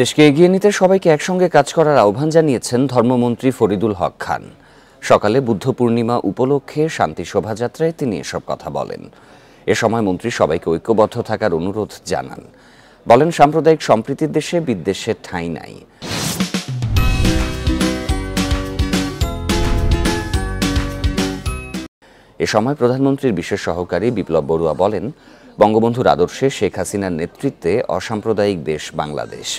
দেশকে এগিয়ে নিতে সবাইকে একসঙ্গে কাজ করার আহ্বান জানিয়েছেন ধর্মমন্ত্রী ফরিদুল হক খান। সকালে বুদ্ধ পূর্ণিমা উপলক্ষে শান্তি শোভাযাত্রায় তিনি এসব কথা বলেন। এ সময় মন্ত্রী সবাইকে ঐক্যবদ্ধ থাকার অনুরোধ জানান। বলেন, সাম্প্রদায়িক সম্প্রীতির দেশে বিদ্বেষের ঠাঁই নাই। এ সময় প্রধানমন্ত্রীর বিশেষ সহকারী বিপ্লব বড়ুয়া বলেন, বঙ্গবন্ধুর আদর্শে শেখ হাসিনার নেতৃত্বে অসাম্প্রদায়িক দেশ বাংলাদেশ।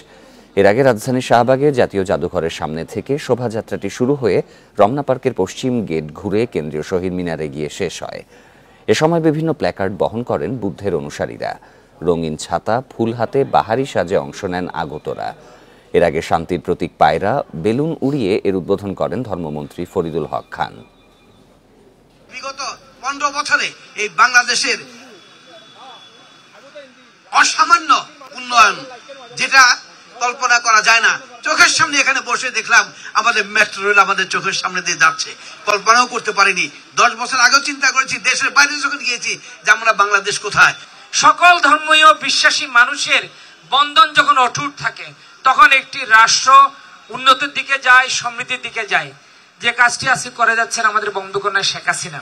এর আগে রাজধানীর শাহবাগে জাতীয় জাদুঘরের সামনে থেকে শোভাযাত্রাটি শুরু হয়ে রমনা পার্কের পশ্চিম গেট ঘুরে কেন্দ্রীয় শহীদ মিনারে গিয়ে শেষ হয়। এ সময় বিভিন্ন প্ল্যাকার্ড বহন করেন বুদ্ধের অনুসারীরা। রঙিন ছাতা, ফুল হাতে বাহারি সাজে অংশ নেন আগতরা। এর আগে শান্তির প্রতীক পায়রা, বেলুন উড়িয়ে এর উদ্বোধন করেন ধর্মমন্ত্রী ফরিদুল হক খান। বিগত 15 বছরে এই বাংলাদেশের অসামান্য উন্নয়ন, যেটা কল্পনা করা যায় না, চোখের সামনে এখানে বসে দেখলাম আমাদের মেট্রো রেল আমাদের চোখের সামনে দিয়ে যাচ্ছে। কল্পনাও করতে পারিনি। 10 বছর আগেও চিন্তা করেছি, দেশের বাইরে যখন গিয়েছি, যে আমরা বাংলাদেশ কোথায়। সকল ধর্মীয় বিশ্বাসী মানুষের বন্ধন যখন অটুট থাকে, তখন একটি রাষ্ট্র উন্নতির দিকে যায়, সমৃদ্ধির দিকে যায়। যে কাজটি আজকে করে যাচ্ছেন আমাদের বঙ্গকন্যা শেখ হাসিনা।